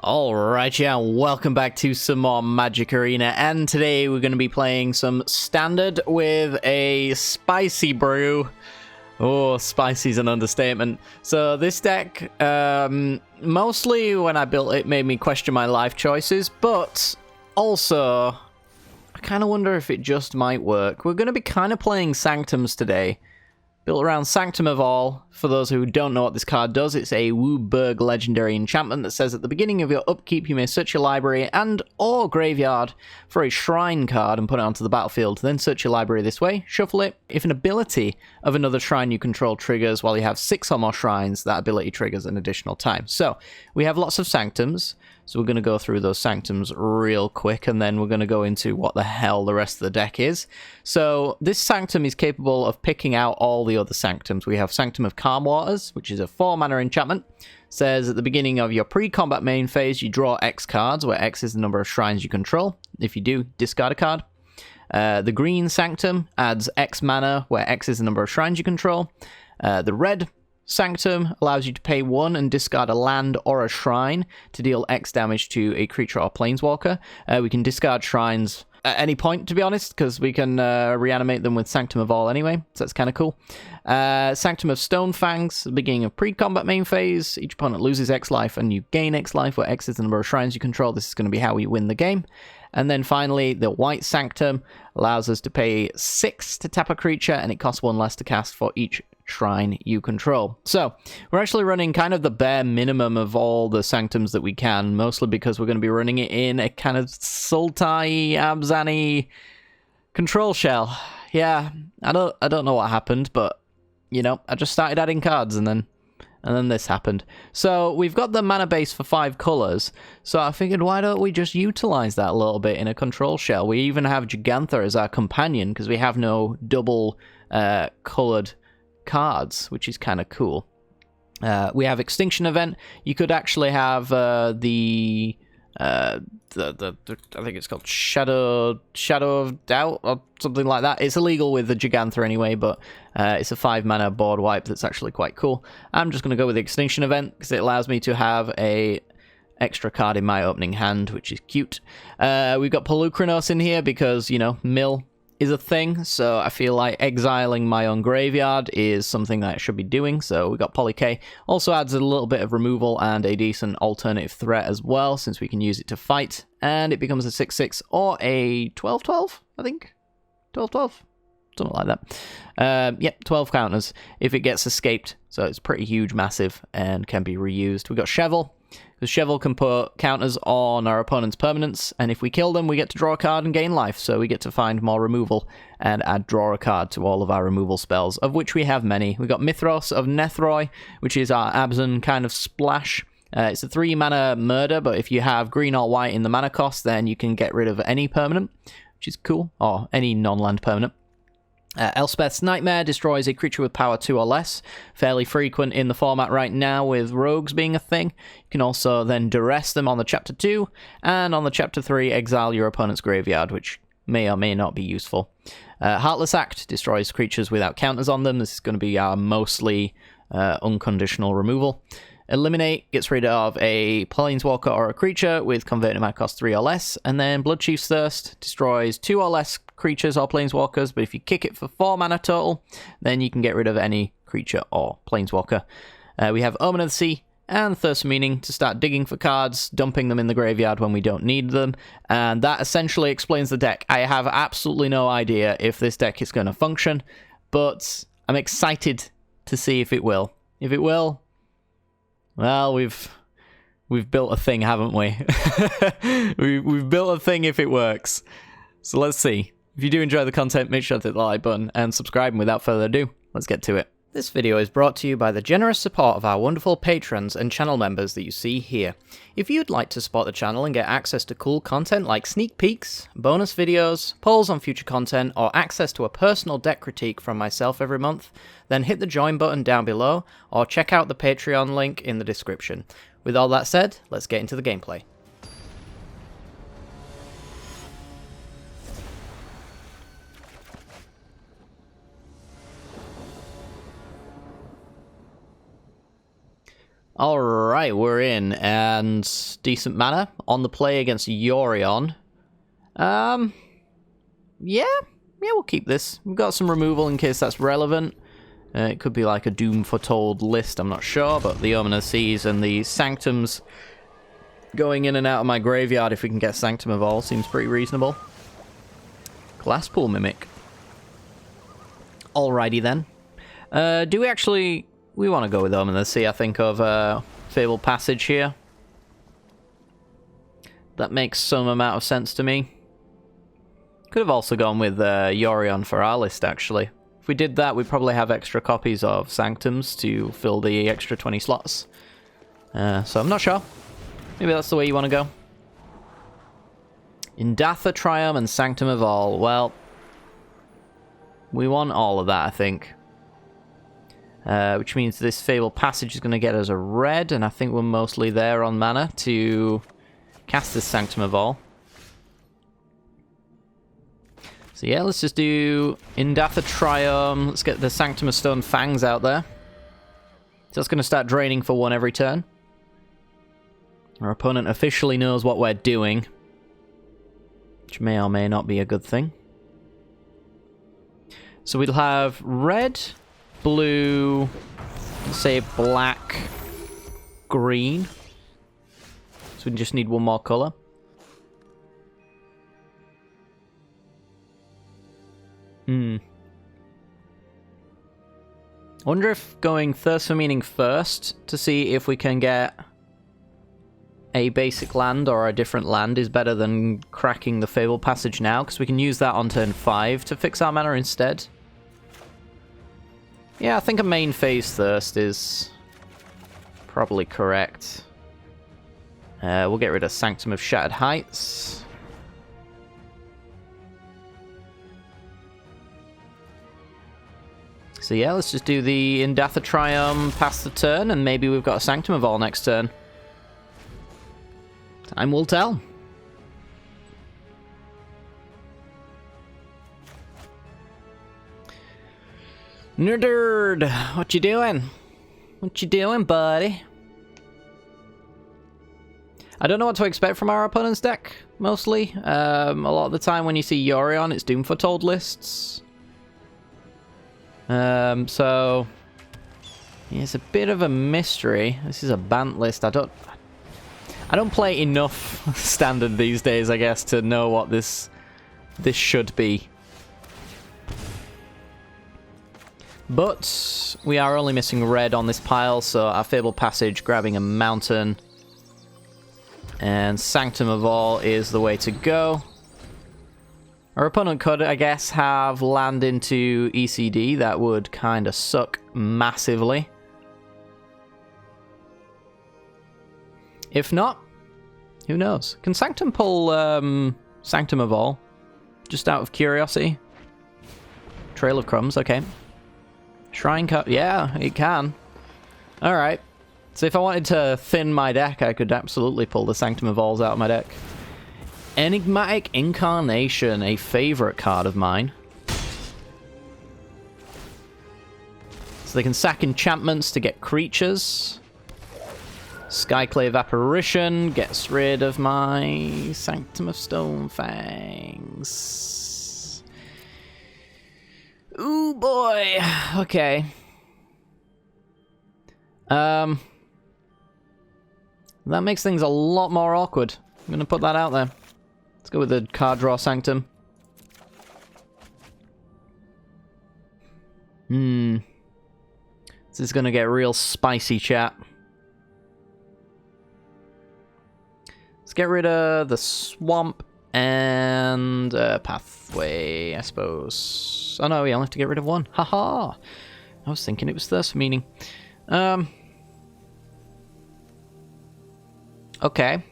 Alright, yeah, welcome back to some more Magic Arena, and today we're going to be playing some Standard with a Spicy Brew. Oh, spicy is an understatement. So this deck, mostly when I built it, made me question my life choices, but also, I kind of wonder if it just might work. We're going to be kind of playing Sanctums today. Built around Sanctum of All. For those who don't know what this card does, it's a Wooburg legendary enchantment that says at the beginning of your upkeep you may search your library and or graveyard for a shrine card and put it onto the battlefield. Then search your library this way, shuffle it. If an ability of another shrine you control triggers while you have 6 or more shrines, that ability triggers an additional time. So, we have lots of Sanctums. So we're going to go through those Sanctums real quick, and then we're going to go into what the hell the rest of the deck is. So this Sanctum is capable of picking out all the other Sanctums. We have Sanctum of Calm Waters, which is a 4-mana enchantment. Says at the beginning of your pre-combat main phase, you draw X cards, where X is the number of shrines you control. If you do, discard a card. The green Sanctum adds X mana, where X is the number of shrines you control. The red Sanctum allows you to pay 1 and discard a land or a shrine to deal X damage to a creature or planeswalker. We can discard shrines at any point, to be honest, because we can reanimate them with Sanctum of All anyway, so that's kind of cool. Sanctum of Stonefangs, the beginning of pre-combat main phase. Each opponent loses X life and you gain X life, where X is the number of shrines you control. This is going to be how we win the game. And then finally, the white Sanctum allows us to pay 6 to tap a creature, and it costs 1 less to cast for each shrine you control. So, we're actually running kind of the bare minimum of all the Sanctums that we can, mostly because we're going to be running it in a kind of Sultai, Abzani control shell. Yeah, I don't know what happened, but, you know, I just started adding cards, and then this happened. So we've got the mana base for 5 colors, so I figured why don't we just utilize that a little bit in a control shell. We even have Gigantha as our companion, because we have no double colored cards, which is kind of cool. We have Extinction Event. You could actually have the I think it's called Shadow of Doubt or something like that. It's illegal with the Gigantha anyway, but it's a 5-mana board wipe that's actually quite cool. I'm just going to go with the Extinction Event because it allows me to have a extra card in my opening hand, which is cute. We've got Polukranos in here because, you know, mill is a thing, so I feel like exiling my own graveyard is something that I should be doing, so we got Poly-K. Also adds a little bit of removal and a decent alternative threat as well, since we can use it to fight, and it becomes a 6/6 or a 12/12, I think? 12/12? Something like that. Yep, 12 counters if it gets escaped, so it's pretty huge, massive, and can be reused. We got Cheval. The Cheval can put counters on our opponent's permanents, and if we kill them, we get to draw a card and gain life, so we get to find more removal and add draw a card to all of our removal spells, of which we have many. We got Mythros of Nethroi, which is our Abzan kind of splash. It's a 3-mana murder, but if you have green or white in the mana cost, then you can get rid of any permanent, which is cool, or any non-land permanent. Elspeth's Nightmare destroys a creature with power 2 or less. Fairly frequent in the format right now with rogues being a thing. You can also then duress them on the Chapter 2, and on the Chapter 3 exile your opponent's graveyard, which may or may not be useful. Heartless Act destroys creatures without counters on them. This is going to be our mostly unconditional removal. Eliminate gets rid of a planeswalker or a creature with converted mana cost 3 or less, and then Bloodchief's Thirst destroys 2 or less creatures or planeswalkers, but if you kick it for 4 mana total, then you can get rid of any creature or planeswalker. We have Omen of the Sea and Thirst for Meaning to start digging for cards, dumping them in the graveyard when we don't need them, and that essentially explains the deck. I have absolutely no idea if this deck is going to function, but I'm excited to see if it will. If it will, well, we've built a thing, haven't we? We've built a thing if it works. So let's see. If you do enjoy the content, make sure to hit the like button and subscribe, and without further ado, let's get to it. This video is brought to you by the generous support of our wonderful patrons and channel members that you see here. If you'd like to support the channel and get access to cool content like sneak peeks, bonus videos, polls on future content, or access to a personal deck critique from myself every month, then hit the join button down below, or check out the Patreon link in the description. With all that said, let's get into the gameplay. Alright, we're in, and decent mana on the play against Yorion. Yeah, we'll keep this. We've got some removal in case that's relevant. It could be like a Doom Foretold list, I'm not sure, but the Omen of Seas and the Sanctums going in and out of my graveyard if we can get Sanctum of All seems pretty reasonable. Glasspool Mimic. Alrighty then. Do we actually... We want to go with Omen of the Sea, I think, of Fabled Passage here. That makes some amount of sense to me. Could have also gone with Yorion for our list, actually. If we did that, we'd probably have extra copies of Sanctums to fill the extra 20 slots. So I'm not sure. Maybe that's the way you want to go. Indatha Triumph and Sanctum of All. Well, we want all of that, I think. Which means this Fabled Passage is going to get us a red, and I think we're mostly there on mana to cast this Sanctum of All. So yeah, let's just do Indatha Triumph. Let's get the Sanctum of Stone Fangs out there. So that's going to start draining for 1 every turn. Our opponent officially knows what we're doing, which may or may not be a good thing. So we'll have red, blue, let's say black, green. So we just need 1 more color. I wonder if going Thirst for Meaning first to see if we can get a basic land or a different land is better than cracking the Fabled Passage now, because we can use that on turn 5 to fix our mana instead. Yeah, I think a main phase Thirst is probably correct. We'll get rid of Sanctum of Shattered Heights. So yeah, let's just do the Indatha Triumph past the turn, and maybe we've got a Sanctum of All next turn. Time will tell. Nerderd, what you doing? What you doing, buddy? I don't know what to expect from our opponent's deck, mostly. A lot of the time when you see Yorion, it's Doom Foretold lists. So yeah, it's a bit of a mystery. This is a Bant list. I don't play enough Standard these days, I guess, to know what this should be. But we are only missing red on this pile, so our Fabled Passage grabbing a mountain and Sanctum of All is the way to go. Our opponent could, I guess, have land into ECD. That would kind of suck massively. If not, who knows? Can Sanctum pull Sanctum of All? Just out of curiosity. Trail of Crumbs, okay. Shrine Cup, yeah, it can. Alright. So if I wanted to thin my deck, I could absolutely pull the Sanctum of Alls out of my deck. Enigmatic Incarnation, a favorite card of mine. So they can sack enchantments to get creatures. Skyclave Apparition gets rid of my Sanctum of Stone Fangs. Ooh boy. Okay. That makes things a lot more awkward. I'm gonna put that out there. Let's go with the card draw Sanctum. This is gonna get real spicy, chat. Let's get rid of the swamp and pathway, I suppose. Oh no, we only have to get rid of 1. Haha! I was thinking it was Thirst for Meaning. Okay.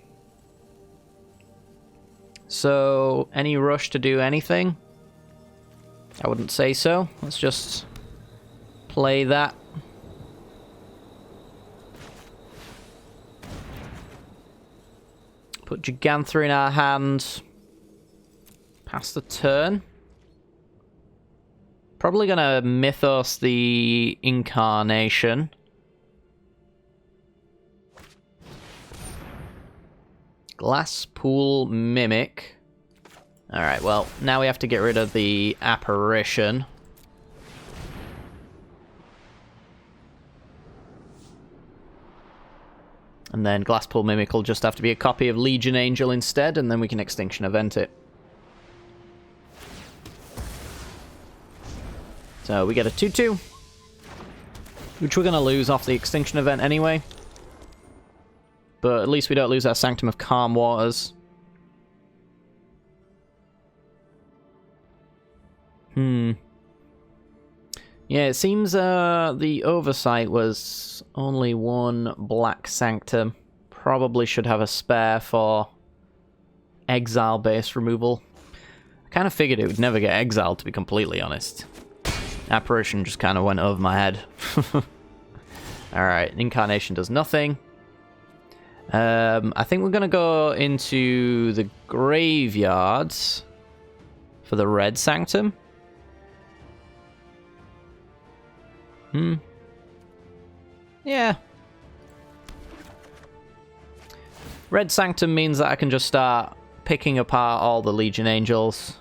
So, any rush to do anything? I wouldn't say so. Let's just play that. Put Gigantha in our hand. Pass the turn. Probably gonna Mythos the Incarnation. Glass Pool Mimic. Alright, well, now we have to get rid of the Apparition. And then Glass Pool Mimic will just have to be a copy of Legion Angel instead, and then we can Extinction Event it. So we get a 2-2, which we're going to lose off the Extinction Event anyway. But at least we don't lose our Sanctum of Calm Waters. Yeah, it seems the oversight was only one Black Sanctum. Probably should have a spare for exile base removal. I kind of figured it would never get exiled, to be completely honest. Apparition just kind of went over my head. Alright, Incarnation does nothing. I think we're going to go into the graveyards for the red Sanctum. Yeah. Red Sanctum means that I can just start picking apart all the Legion Angels.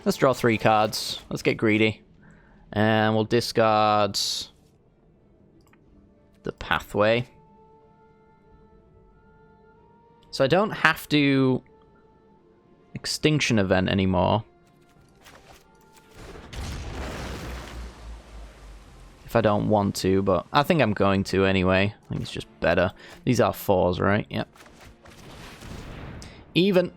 Let's draw 3 cards. Let's get greedy. And we'll discard the Pathway. So I don't have to Extinction Event anymore. If I don't want to, but I think I'm going to anyway. I think it's just better. These are 4s, right? Yep. Even.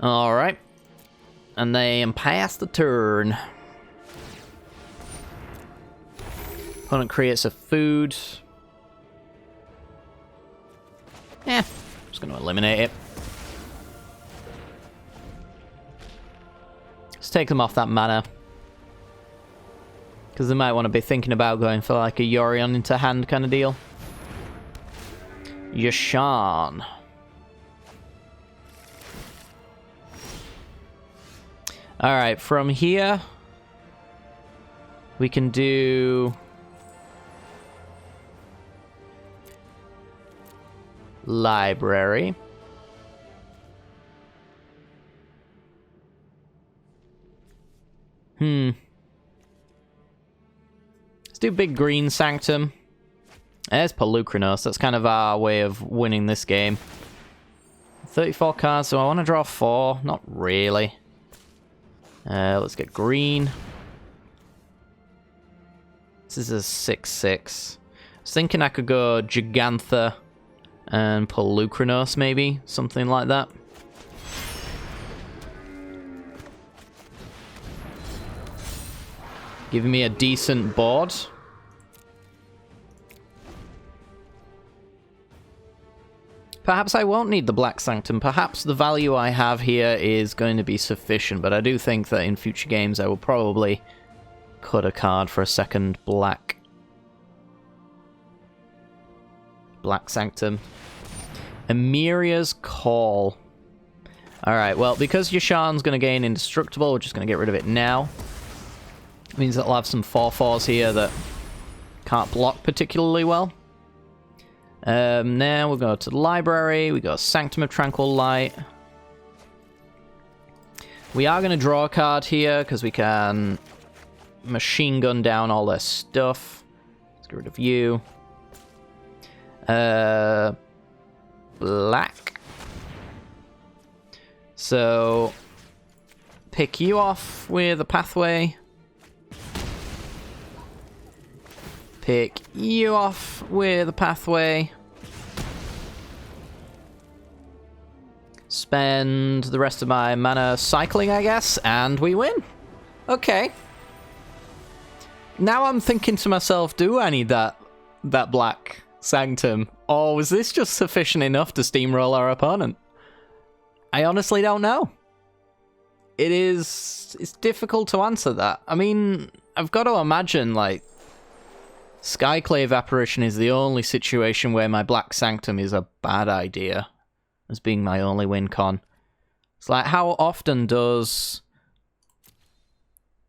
Alright. And then pass the turn. Opponent creates a food. Just going to eliminate it. Let's take them off that mana. Because they might want to be thinking about going for like a Yorion into hand kind of deal. Yashan. Alright, from here we can do library. Let's do big green Sanctum. There's Pelucranos. That's kind of our way of winning this game. 34 cards, so I want to draw 4. Not really. Let's get green. This is a 6/6. I was thinking I could go Gigantha and Pelucranos, maybe. Something like that. Giving me a decent board. Perhaps I won't need the Black Sanctum. Perhaps the value I have here is going to be sufficient, but I do think that in future games I will probably cut a card for a second Black Sanctum. Emiria's Call. Alright, well, because Yashan's going to gain Indestructible, we're just going to get rid of it now. It means that I'll have some 4/4s here that can't block particularly well. Now we'll go to the library. We got Sanctum of Tranquil Light. We are going to draw a card here because we can machine gun down all their stuff. Let's get rid of you. Black. So pick you off with a Pathway. Pick you off with a Pathway. Spend the rest of my mana cycling, I guess, and we win. Okay. Now I'm thinking to myself, do I need that Black Sanctum? Or was this just sufficient enough to steamroll our opponent? I honestly don't know. It's difficult to answer that. I mean, I've got to imagine, like, Skyclave Apparition is the only situation where my Black Sanctum is a bad idea, as being my only win con. It's like, how often does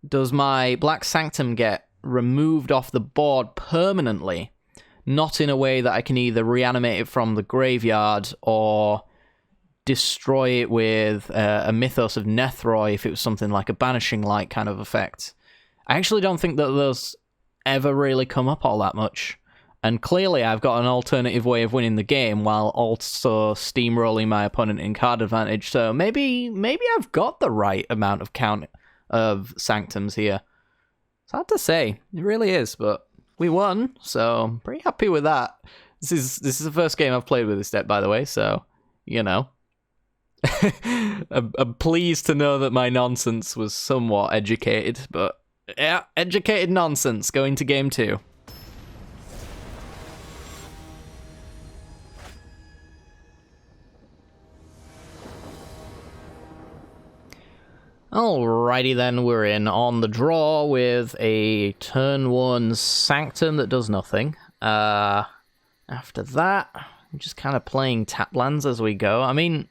does my Black Sanctum get removed off the board permanently? Not in a way that I can either reanimate it from the graveyard or destroy it with a Mythos of Nethroi if it was something like a Banishing Light kind of effect. I actually don't think that those ever really come up all that much. And clearly I've got an alternative way of winning the game while also steamrolling my opponent in card advantage. So maybe I've got the right amount of count of Sanctums here. It's hard to say. It really is, but we won, so I'm pretty happy with that. This is the first game I've played with this deck, by the way, so, you know. I'm pleased to know that my nonsense was somewhat educated, but yeah, educated nonsense going to game 2. Alrighty then, we're in on the draw with a turn 1 Sanctum that does nothing. After that, I'm just kind of playing tap lands as we go. I mean,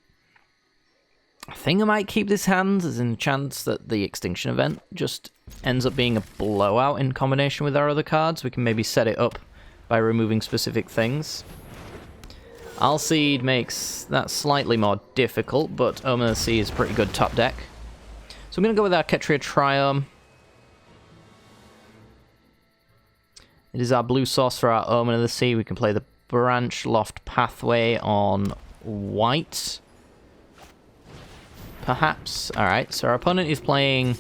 I think I might keep this hand. There's a chance that the Extinction event just ends up being a blowout in combination with our other cards. We can maybe set it up by removing specific things. Alseed makes that slightly more difficult, but Omen of the Sea is a pretty good top deck. So I'm going to go with our Ketria Triome. It is our blue source for our Omen of the Sea. We can play the Branch Loft Pathway on white. Perhaps. Alright, so our opponent is playing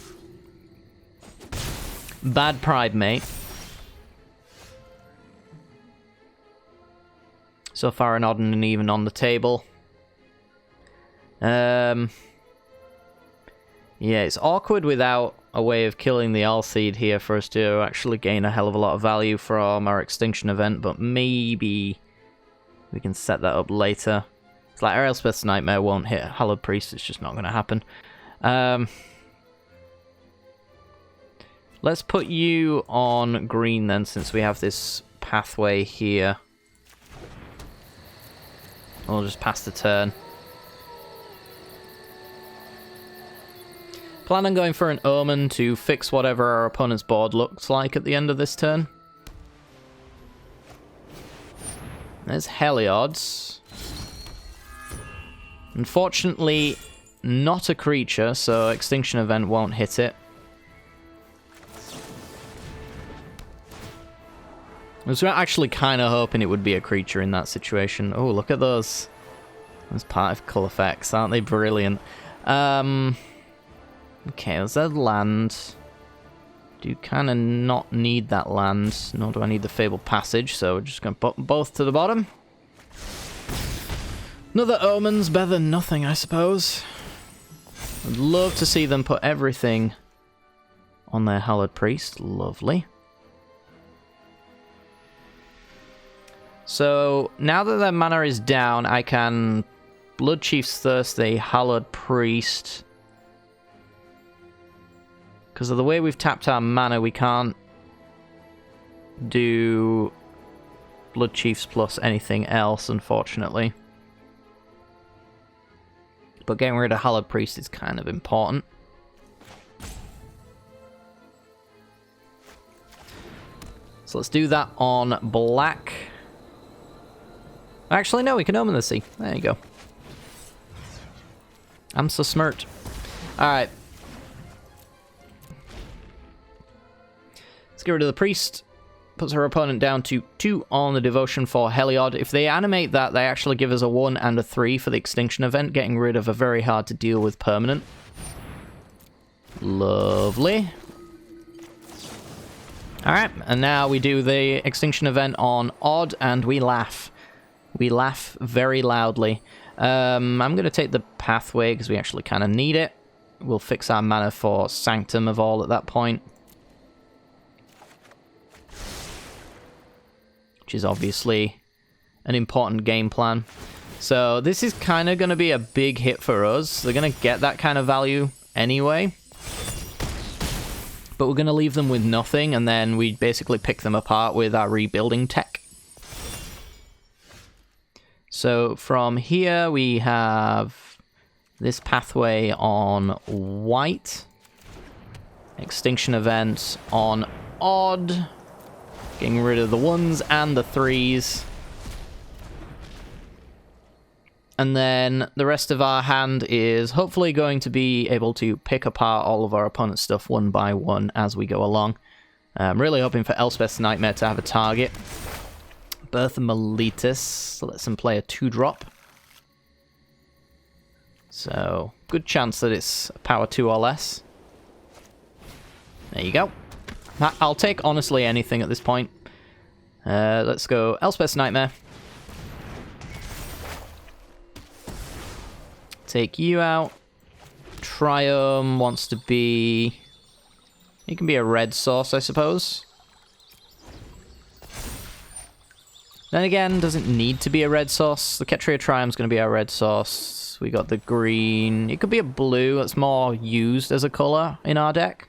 Bad Pride Mate. So far an odd and an even on the table. Yeah, it's awkward without a way of killing the Alseed here for us to actually gain a hell of a lot of value from our Extinction event, but maybe we can set that up later. It's like our Elspeth's Nightmare won't hit Hallowed Priest, it's just not going to happen. Let's put you on green then, since we have this pathway here. We'll just pass the turn. Plan on going for an Omen to fix whatever our opponent's board looks like at the end of this turn. There's Heliod's. Unfortunately, not a creature, so Extinction event won't hit it. I was actually kind of hoping it would be a creature in that situation. Oh, look at those. Those particle effects, aren't they brilliant? Okay, there's that land. Do kind of not need that land, nor do I need the Fabled Passage, so we're just going to put them both to the bottom. Another Omen's better than nothing, I suppose. I'd love to see them put everything on their Hallowed Priest. Lovely. So, now that their mana is down, I can Bloodchief's Thirst a Hallowed Priest. Because of the way we've tapped our mana, we can't do Bloodchiefs plus anything else, unfortunately. But getting rid of Hallowed Priest is kind of important. So let's do that on black. Actually, no, we can Omen the Sea. There you go. I'm so smart. Alright. Let's get rid of the priest. Puts our opponent down to 2 on the devotion for Heliod. If they animate that, they actually give us a 1 and a 3 for the Extinction event, getting rid of a very hard to deal with permanent. Lovely. Alright, and now we do the Extinction event on odd, and we laugh. We laugh very loudly. I'm going to take the pathway, because we actually kind of need it. We'll fix our mana for Sanctum of all at that point. Which is obviously an important game plan. So this is kind of going to be a big hit for us. They're going to get that kind of value anyway. But we're going to leave them with nothing, and then we basically pick them apart with our rebuilding tech. So from here we have this pathway on white. Extinction event on odd. Getting rid of the 1s and the 3s. And then the rest of our hand is hopefully going to be able to pick apart all of our opponent's stuff one by one as we go along. I'm really hoping for Elspeth's Nightmare to have a target. Birth of Meletus lets him play a 2-drop. So, good chance that it's power 2 or less. There you go. I'll take, honestly, anything at this point. Let's go Elspeth's Nightmare. Take you out. Triumph wants to be... He can be a red source, I suppose. Then again, doesn't need to be a red source. The Ketria Triumph's going to be our red source. We got the green. It could be a blue. That's more used as a colour in our deck.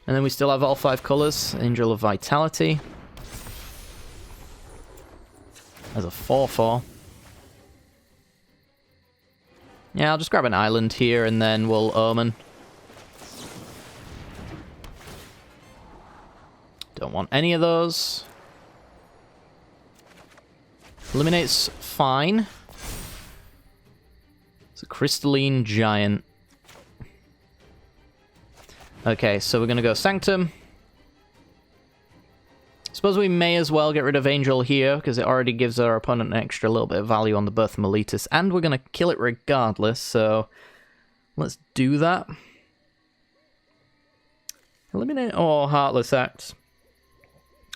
And then we still have all 5 colours. Angel of Vitality. As a 4/4. Yeah, I'll just grab an island here and then we'll Omen. Don't want any of those. Eliminate's fine. It's a Crystalline Giant. Okay, so we're going to go Sanctum. Suppose we may as well get rid of Angel here, because it already gives our opponent an extra little bit of value on the Birth of Meletus, and we're going to kill it regardless, so let's do that. Eliminate or Heartless Act.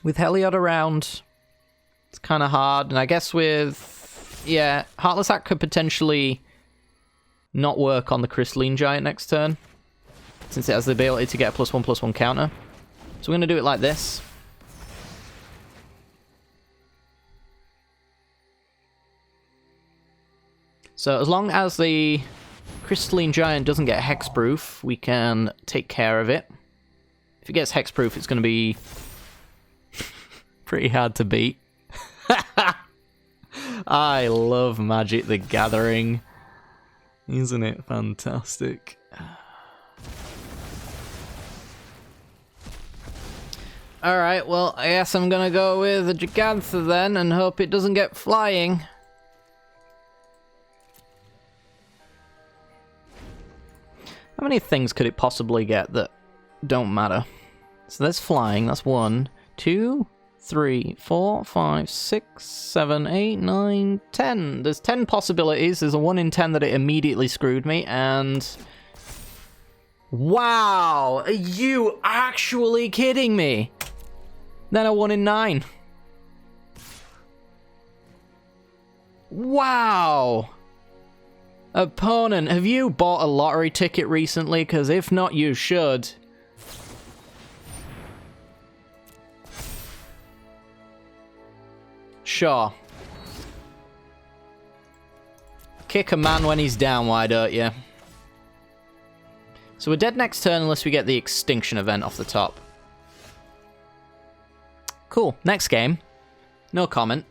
With Heliod around, it's kind of hard, and I guess with... Yeah, Heartless Act could potentially not work on the Crystalline Giant next turn, since it has the ability to get a +1/+1 counter. So we're going to do it like this. So as long as the Crystalline Giant doesn't get Hexproof, we can take care of it. If it gets Hexproof, it's going to be pretty hard to beat. I love Magic the Gathering. Isn't it fantastic? Alright, well, I guess I'm going to go with a Gigantha then and hope it doesn't get flying. How many things could it possibly get that don't matter? So that's flying. That's 1, 2, 3, 4, 5, 6, 7, 8, 9, 10. There's 10 possibilities. There's a 1 in 10 that it immediately screwed me, and... Wow! Are you actually kidding me? Then a 1 in 9. Wow! Opponent, have you bought a lottery ticket recently? Because if not, you should. Sure. Kick a man when he's down, why don't you? So we're dead next turn unless we get the Extinction event off the top. Cool. Next game. No comment.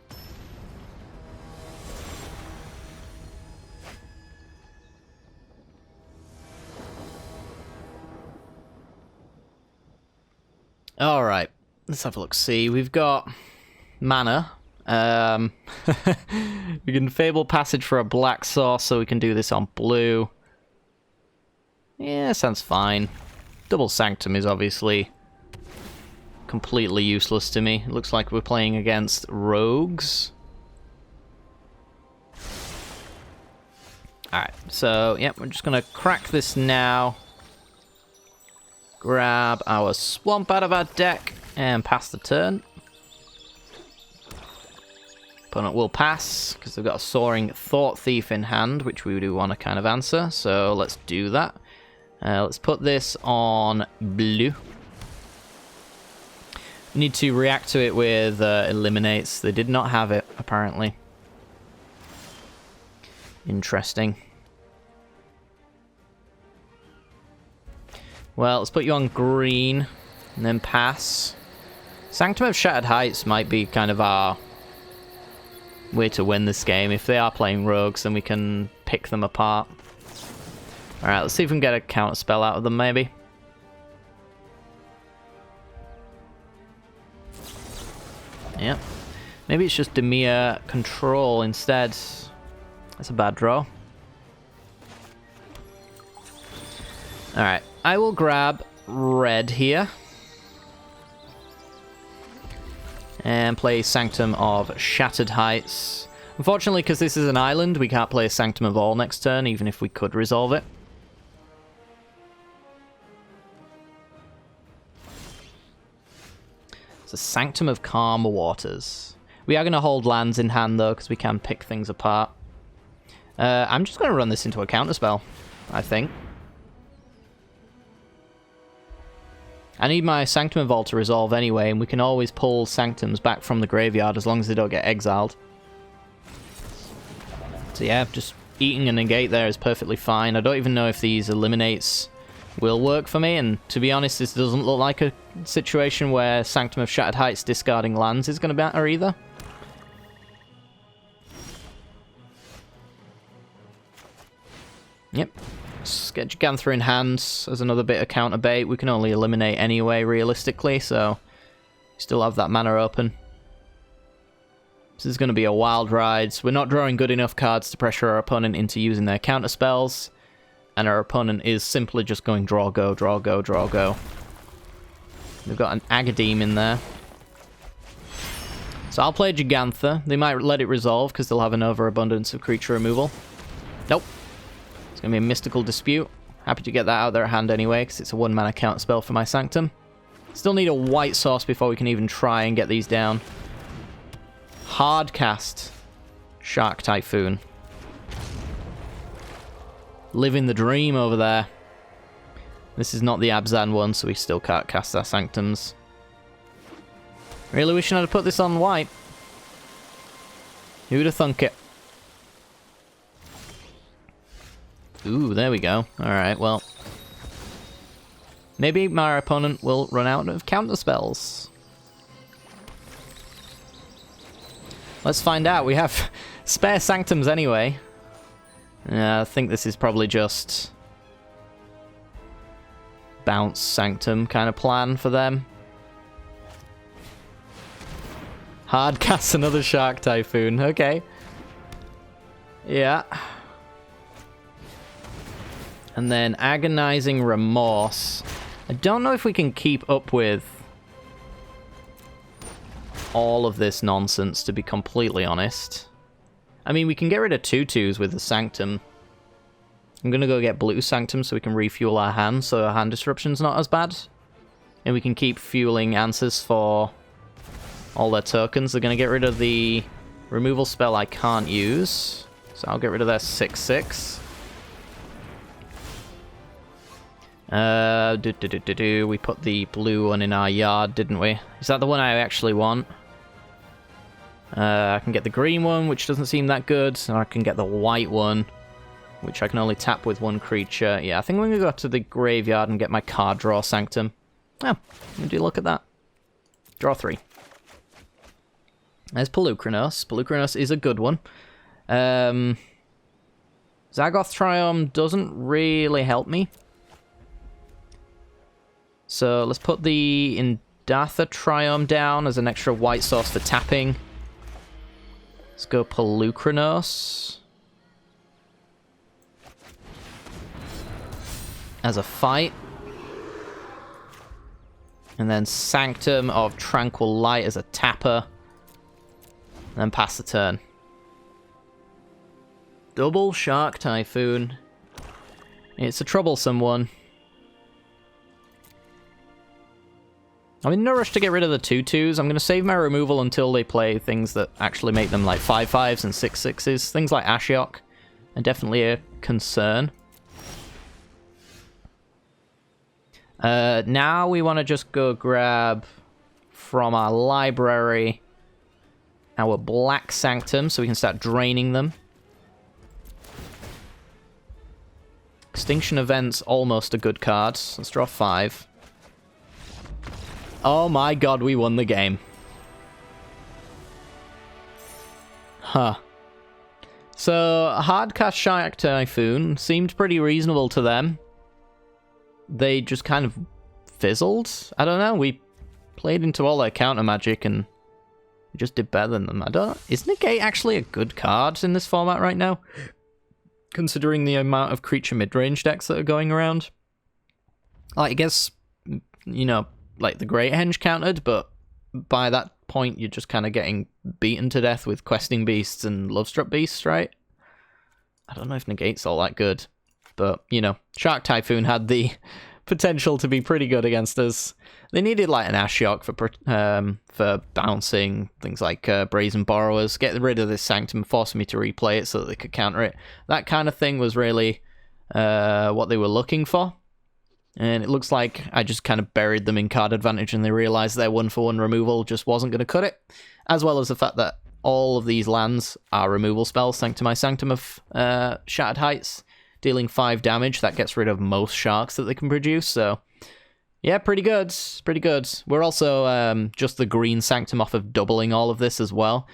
Alright, let's have a look. See, we've got mana. We can Fable Passage for a black source, so we can do this on blue. Yeah, sounds fine. Double Sanctum is obviously completely useless to me. It looks like we're playing against rogues. Alright, so, yep, we're just gonna crack this now. Grab our Swamp out of our deck and pass the turn. Opponent will pass, because they've got a Soaring Thought Thief in hand, which we do want to kind of answer, so let's do that. Let's put this on blue. We need to react to it with Eliminates. They did not have it, apparently. Interesting. Well, let's put you on green, and then pass. Sanctum of Shattered Heights might be kind of our way to win this game. If they are playing rogues, then we can pick them apart. Alright, let's see if we can get a counter spell out of them, maybe. Yep. Maybe it's just Demir control instead. That's a bad draw. Alright, I will grab red here. And play Sanctum of Shattered Heights. Unfortunately, because this is an island, we can't play Sanctum of All next turn, even if we could resolve it. It's a Sanctum of Calm Waters. We are going to hold lands in hand, though, because we can pick things apart. I'm just going to run this into a counterspell, I think. I need my Sanctum of All to resolve anyway, and we can always pull Sanctums back from the graveyard as long as they don't get exiled. So yeah, just eating a negate there is perfectly fine. I don't even know if these eliminates will work for me, and to be honest, this doesn't look like a situation where Sanctum of Shattered Heights discarding lands is going to matter either. Yep. Let's get Gigantha in hand as another bit of counter bait. We can only eliminate anyway, realistically, so still have that mana open. This is going to be a wild ride. We're not drawing good enough cards to pressure our opponent into using their counter spells, and our opponent is simply just going draw, go, draw, go, draw, go. We've got an Agademe in there. So I'll play Gigantha. They might let it resolve because they'll have an overabundance of creature removal. Nope. It's going to be a Mystical Dispute. Happy to get that out of their hand anyway, because it's a 1-mana counter spell for my Sanctum. Still need a white source before we can even try and get these down. Hard cast. Shark Typhoon. Living the dream over there. This is not the Abzan one, so we still can't cast our Sanctums. Really wishing I'd put this on white. Who'd have thunk it? Ooh, there we go. Alright, well. Maybe my opponent will run out of counter spells. Let's find out. We have spare Sanctums anyway. I think this is probably just bounce Sanctum kind of plan for them. Hard cast another Shark Typhoon. Okay. Yeah. And then Agonizing Remorse. I don't know if we can keep up with all of this nonsense, to be completely honest. I mean, we can get rid of 2/2s with the Sanctum. I'm going to go get blue Sanctum so we can refuel our hand, so our hand disruption's not as bad. And we can keep fueling answers for all their tokens. They're going to get rid of the removal spell I can't use, so I'll get rid of their 6/6. We put the blue one in our yard, didn't we? Is that the one I actually want? I can get the green one, which doesn't seem that good, and I can get the white one, which I can only tap with one creature. Yeah, I think I'm going to go to the graveyard and get my card draw Sanctum. Oh, would you look at that? Draw 3. There's Polukranos. Polukranos is a good one. Zagoth Triome doesn't really help me. So let's put the Indatha Triome down as an extra white source for tapping. Let's go Polukranos as a fight. And then Sanctum of Tranquil Light as a tapper. And then pass the turn. Double Shark Typhoon. It's a troublesome one. I'm in no rush to get rid of the 2/2s. I'm going to save my removal until they play things that actually make them like 5/5s and 6/6s. Things like Ashiok are definitely a concern. Now we want to just go grab from our library our black Sanctum so we can start draining them. Extinction Event's almost a good card. Let's draw 5. Oh my god, we won the game. Huh. So, Hardcast Shark Typhoon seemed pretty reasonable to them. They just kind of fizzled. I don't know, we played into all their counter magic and We just did better than them. Is Negate actually a good card in this format right now? Considering the amount of creature mid-range decks that are going around. Like, I guess, you know, like the Great Henge countered, but by that point you're just kind of getting beaten to death with Questing Beasts and Lovestruck Beasts, right? I don't know if Negate's all that good, but, you know, Shark Typhoon had the potential to be pretty good against us. They needed, like, an Ashiok for bouncing, things like Brazen Borrowers, get rid of this Sanctum, force me to replay it so that they could counter it. That kind of thing was really what they were looking for. And it looks like I just kind of buried them in card advantage and they realized their 1-for-1 removal just wasn't going to cut it. As well as the fact that all of these lands are removal spells. Sanctum of Shattered Heights, dealing 5 damage. That gets rid of most sharks that they can produce, so yeah, pretty good. Pretty good. We're also just the green Sanctum off of doubling all of this as well.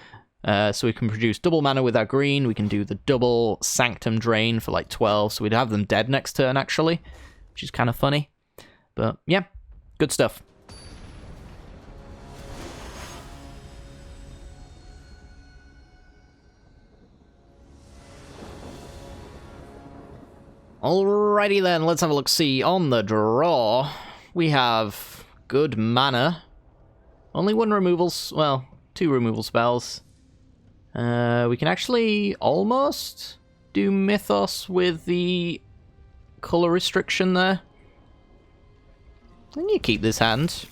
So we can produce double mana with our green. We can do the double Sanctum Drain for like 12, so we'd have them dead next turn, actually, which is kind of funny. But yeah, good stuff. Alrighty then, let's have a look-see. On the draw, we have good mana. Only 1 removal, well, 2 removal spells. We can actually almost do Mythos with the color restriction there. Then you keep this hand.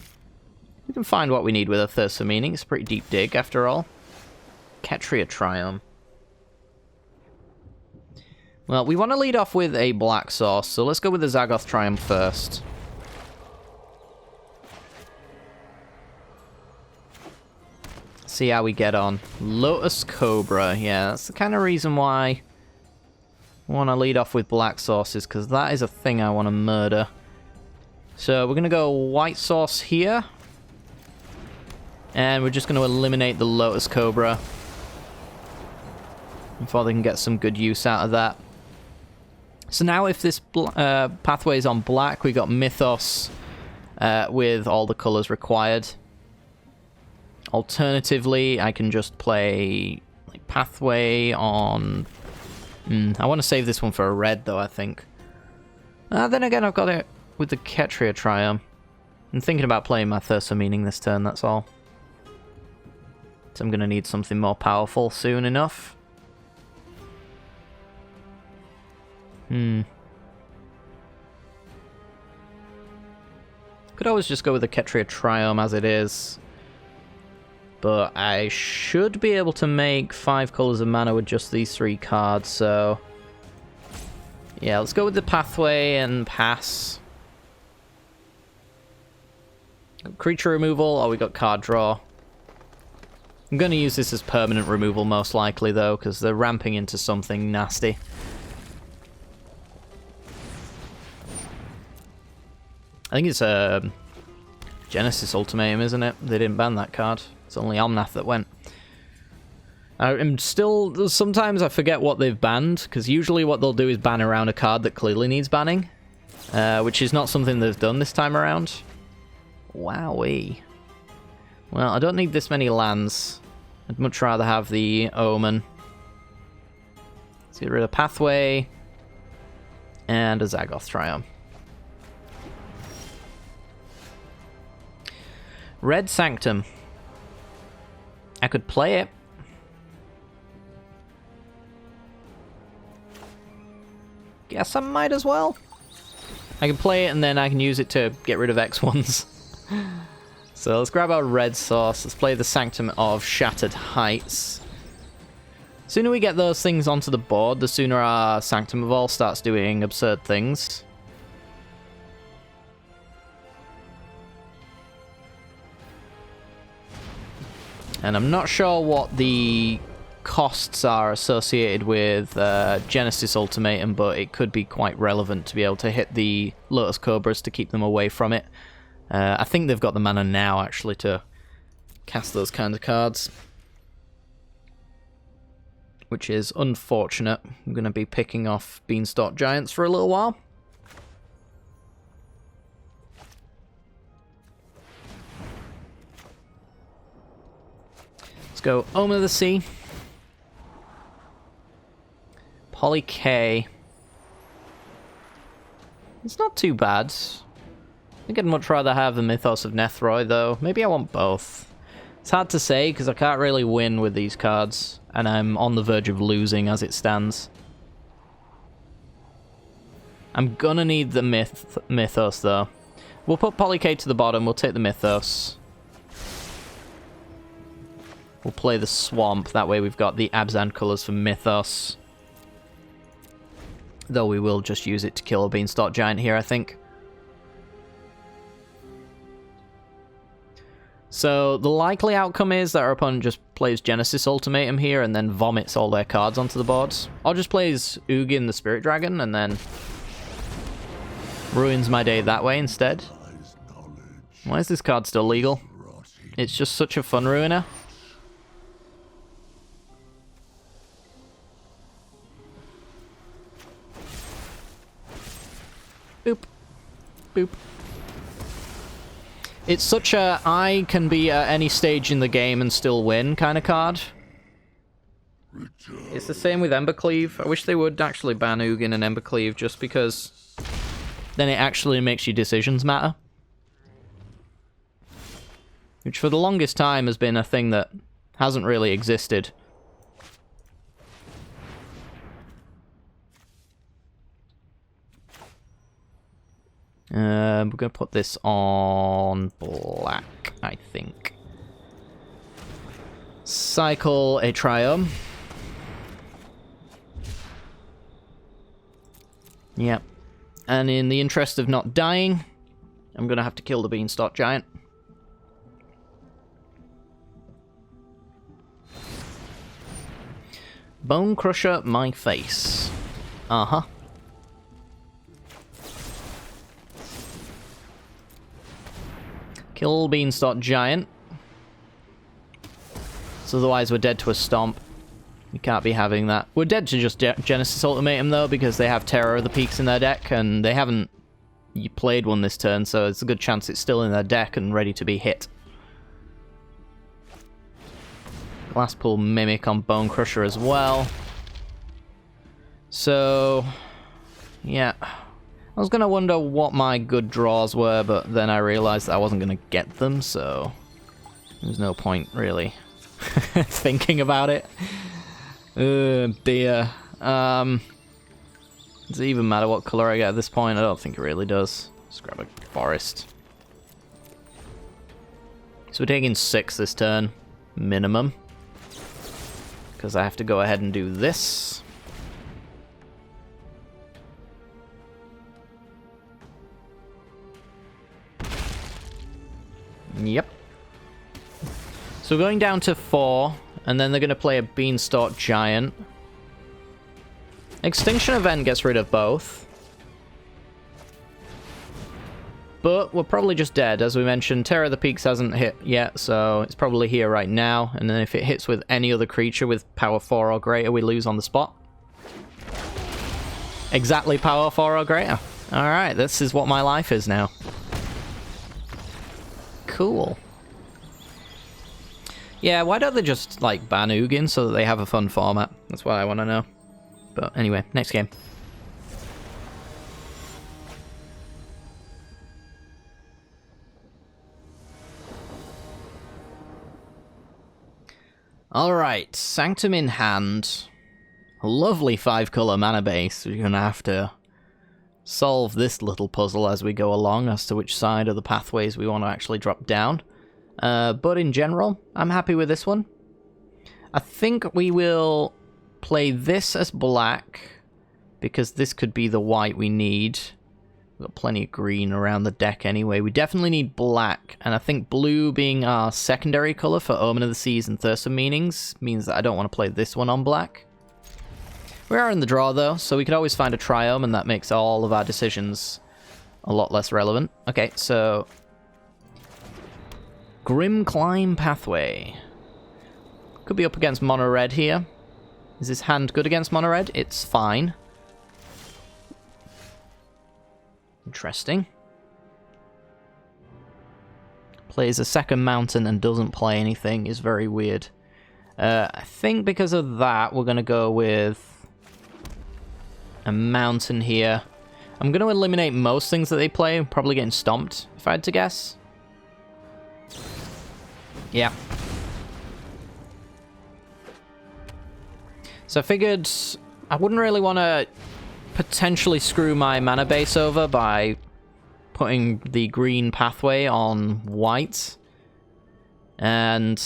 We can find what we need with a Thirst for Meaning. It's a pretty deep dig, after all. Ketria Triumph. Well, we want to lead off with a black source, so let's go with the Zagoth Triumph first. See how we get on. Lotus Cobra, yeah, that's the kind of reason why I want to lead off with black sources, because that is a thing I want to murder. So we're going to go white source here. And we're just going to eliminate the Lotus Cobra before they can get some good use out of that. So now if this pathway is on black, we got Mythos with all the colors required. Alternatively, I can just play like pathway on... I want to save this one for a red, though, I think. Then again, I've got it with the Ketria Triumph. I'm thinking about playing my Thirst for Meaning this turn, that's all. So I'm going to need something more powerful soon enough. Could always just go with the Ketria Triumph as it is. But I should be able to make 5 colors of mana with just these 3 cards, so... yeah, let's go with the pathway and pass. Creature removal, oh, we got card draw. I'm going to use this as permanent removal most likely, though, because they're ramping into something nasty. I think it's a Genesis Ultimatum, isn't it? They didn't ban that card. It's only Omnath that went. I'm still... sometimes I forget what they've banned, because usually what they'll do is ban around a card that clearly needs banning, which is not something they've done this time around. Wowee. Well, I don't need this many lands. I'd much rather have the Omen. Let's get rid of Pathway and a Zagoth Triumph. Red Sanctum. I could play it. Guess I might as well. I can play it and then I can use it to get rid of X1s. So let's grab our red source. Let's play the Sanctum of Shattered Heights. The sooner we get those things onto the board, the sooner our Sanctum of All starts doing absurd things. And I'm not sure what the costs are associated with Genesis Ultimatum, but it could be quite relevant to be able to hit the Lotus Cobras to keep them away from it. I think they've got the mana now, actually, to cast those kinds of cards. Which is unfortunate. I'm going to be picking off Beanstalk Giants for a little while. go Omen of the Sea. Poly K. It's not too bad. I think I'd much rather have the Mythos of Nethroi, though. Maybe I want both. It's hard to say, because I can't really win with these cards, and I'm on the verge of losing as it stands. I'm gonna need the Mythos, though. We'll put Poly K to the bottom, we'll take the Mythos. We'll play the Swamp, that way we've got the Abzan colours for Mythos. Though we will just use it to kill a Beanstalk Giant here, I think. So, the likely outcome is that our opponent just plays Genesis Ultimatum here and then vomits all their cards onto the boards. Or just plays Ugin the Spirit Dragon and then ruins my day that way instead. Why is this card still legal? It's just such a fun ruiner. Boop. Boop. It's such a I can be at any stage in the game and still win kind of card. It's the same with Embercleave. I wish they would actually ban Ugin and Embercleave just because then it actually makes your decisions matter. Which for the longest time has been a thing that hasn't really existed. We're going to put this on black, I think. Cycle a Triome. Yep. And in the interest of not dying, I'm going to have to kill the Beanstalk Giant. Bone Crusher my face. Uh-huh. Kill Beanstalk Giant. So otherwise we're dead to a Stomp. We can't be having that. We're dead to just Genesis Ultimatum though, because they have Terror of the Peaks in their deck, and they haven't played one this turn, so it's a good chance it's still in their deck and ready to be hit. Glasspool Mimic on Bone Crusher as well. So, yeah. I was going to wonder what my good draws were, but then I realized that I wasn't going to get them, so there's no point, really, thinking about it. Oh, dear. Does it even matter what color I get at this point? I don't think it really does. Let's grab a Forest. So we're taking 6 this turn, minimum. Because I have to go ahead and do this. Yep. So we're going down to 4, and then they're going to play a Beanstalk Giant. Extinction Event gets rid of both. But we're probably just dead. As we mentioned, Terror of the Peaks hasn't hit yet, so it's probably here right now. And then if it hits with any other creature with power 4 or greater, we lose on the spot. Exactly power 4 or greater. Alright, this is what my life is now. Cool. Yeah, why don't they just, like, ban Ugin so that they have a fun format? That's what I want to know. But anyway, next game. Alright, Sanctum in hand. A lovely 5-color mana base. We're gonna have to solve this little puzzle as we go along as to which side of the pathways we want to actually drop down. But in general, I'm happy with this one. I think we will play this as black, because this could be the white we need. We've got plenty of green around the deck anyway. We definitely need black, and I think blue being our secondary color for Omen of the Seas and Thirst of Meanings means that I don't want to play this one on black. We are in the draw though, so we could always find a Triome, and that makes all of our decisions a lot less relevant. Okay, so Grim Climb Pathway. Could be up against mono red here. Is this hand good against mono red? It's fine. Interesting. Plays a second mountain and doesn't play anything is very weird. I think because of that, we're going to go with a mountain here. I'm going to eliminate most things that they play. I'm probably getting stomped, if I had to guess. Yeah. So I figured I wouldn't really want to potentially screw my mana base over by putting the green pathway on white. And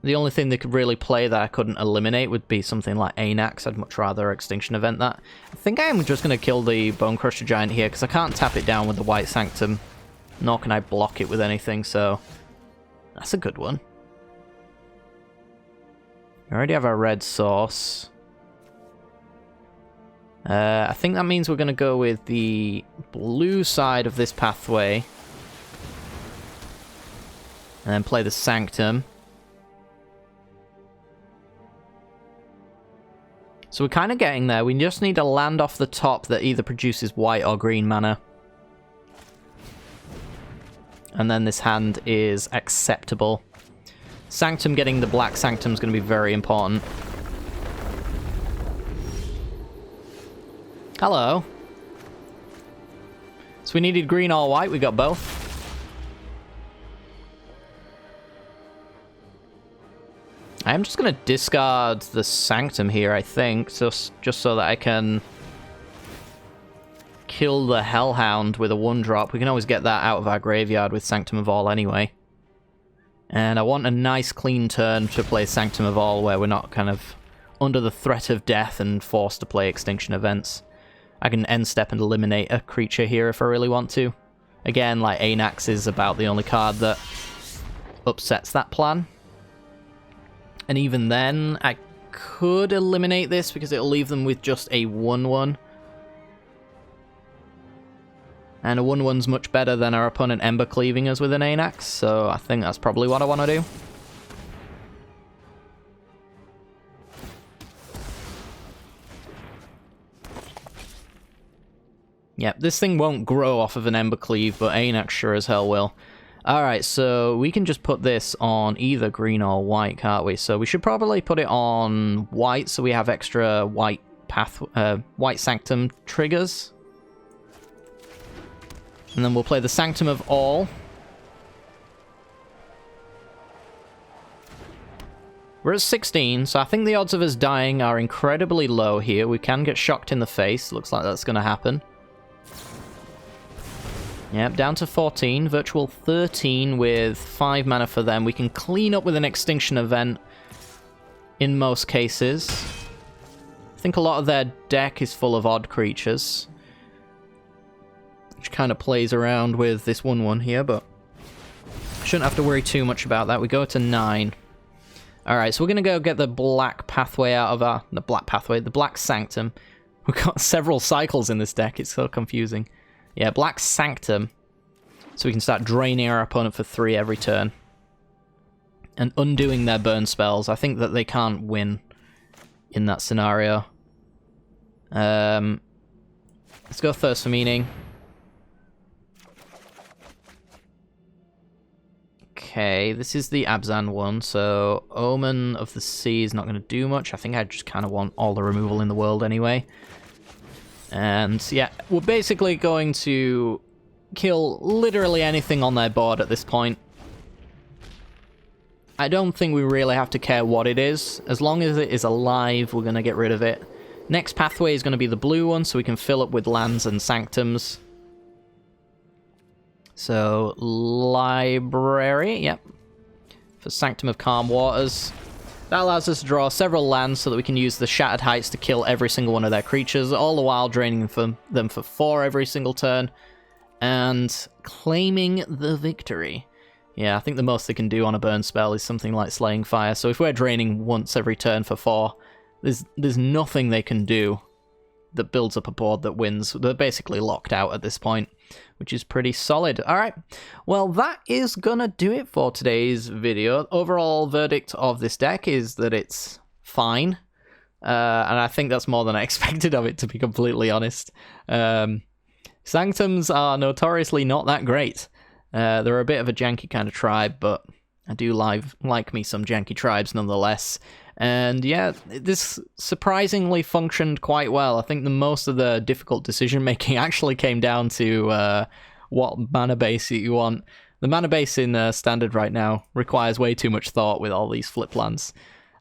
the only thing they could really play that I couldn't eliminate would be something like Anax. I'd much rather Extinction Event that. I think I am just going to kill the Bone Crusher Giant here, because I can't tap it down with the White Sanctum, nor can I block it with anything, so that's a good one. We already have our red source. I think that means we're going to go with the blue side of this pathway. And then play the Sanctum. So we're kind of getting there. We just need a land off the top that either produces white or green mana. And then this hand is acceptable. Sanctum getting the black Sanctum is going to be very important. Hello. So we needed green or white. We got both. I am just going to discard the Sanctum here, I think, just so that I can kill the Hellhound with a 1-drop. We can always get that out of our graveyard with Sanctum of All anyway. And I want a nice clean turn to play Sanctum of All where we're not kind of under the threat of death and forced to play Extinction Events. I can end step and eliminate a creature here if I really want to. Again, like Anax is about the only card that upsets that plan. And even then, I could eliminate this because it'll leave them with just a 1-1. And a 1-1's much better than our opponent Ember cleaving us with an Anax, so I think that's probably what I want to do. Yep, this thing won't grow off of an Ember cleave, but Anax sure as hell will. Alright, so we can just put this on either green or white, can't we? So we should probably put it on white so we have extra white white Sanctum triggers. And then we'll play the Sanctum of All. We're at 16, so I think the odds of us dying are incredibly low here. We can get shocked in the face. Looks like that's going to happen. Yep, down to 14. Virtual 13 with 5 mana for them. We can clean up with an Extinction Event in most cases. I think a lot of their deck is full of odd creatures, which kind of plays around with this 1-1 here, but shouldn't have to worry too much about that. We go to 9. Alright, so we're going to go get the black pathway out of our... The black Sanctum. We've got several cycles in this deck. It's so confusing. Yeah, black Sanctum. So we can start draining our opponent for 3 every turn. And undoing their burn spells. I think that they can't win in that scenario. Let's go Thirst for Meaning. Okay, this is the Abzan one, so Omen of the Sea is not going to do much. I think I just kind of want all the removal in the world anyway. And yeah, we're basically going to kill literally anything on their board at this point. I don't think we really have to care what it is. As long as it is alive, we're going to get rid of it. Next pathway is going to be the blue one, so we can fill up with lands and sanctums. So, Library, yep. For Sanctum of Calm Waters. That allows us to draw several lands so that we can use the Shattered Heights to kill every single one of their creatures, all the while draining them for 4 every single turn, and claiming the victory. Yeah, I think the most they can do on a burn spell is something like Slaying Fire, so if we're draining once every turn for 4, there's nothing they can do that builds up a board that wins. They're basically locked out at this point, which is pretty solid. Alright, well that is gonna do it for today's video. Overall verdict of this deck is that it's fine, and I think that's more than I expected of it, to be completely honest. Sanctums are notoriously not that great. They're a bit of a janky kind of tribe, but I do like me some janky tribes nonetheless. And yeah, this surprisingly functioned quite well. I think the most of the difficult decision making actually came down to what mana base you want. The mana base in Standard right now requires way too much thought with all these flip lands.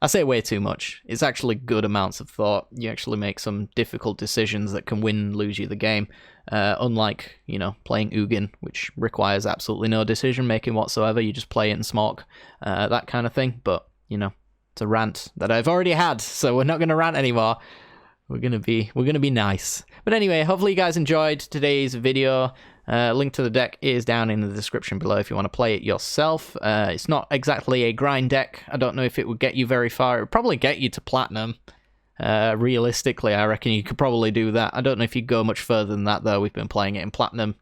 I say way too much. It's actually good amounts of thought. You actually make some difficult decisions that can win and lose you the game. Unlike, you know, playing Ugin, which requires absolutely no decision making whatsoever. You just play it and smoke, that kind of thing. But, you know, it's a rant that I've already had, so we're not going to rant anymore. We're gonna be nice. But anyway, hopefully you guys enjoyed today's video. Link to the deck is down in the description below if you want to play it yourself. It's not exactly a grind deck. I don't know if it would get you very far. It would probably get you to platinum. Realistically, I reckon you could probably do that. I don't know if you'd go much further than that, though. We've been playing it in platinum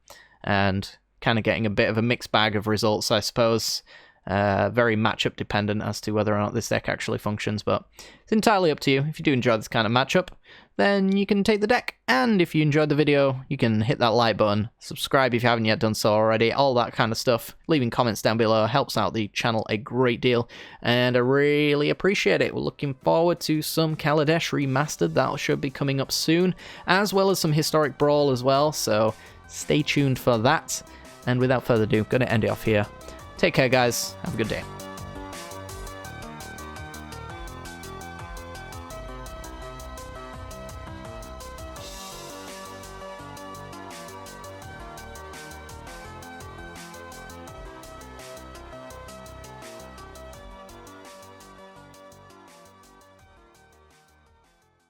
and kind of getting a bit of a mixed bag of results, I suppose. Very matchup dependent as to whether or not this deck actually functions, but it's entirely up to you. If you do enjoy this kind of matchup, then you can take the deck, and if you enjoyed the video, you can hit that like button, subscribe if you haven't yet done so already, all that kind of stuff. Leaving comments down below helps out the channel a great deal, and I really appreciate it. We're looking forward to some Kaladesh Remastered. That should be coming up soon, as well as some Historic Brawl as well, so stay tuned for that. And without further ado, I'm going to end it off here. Take care, guys. Have a good day.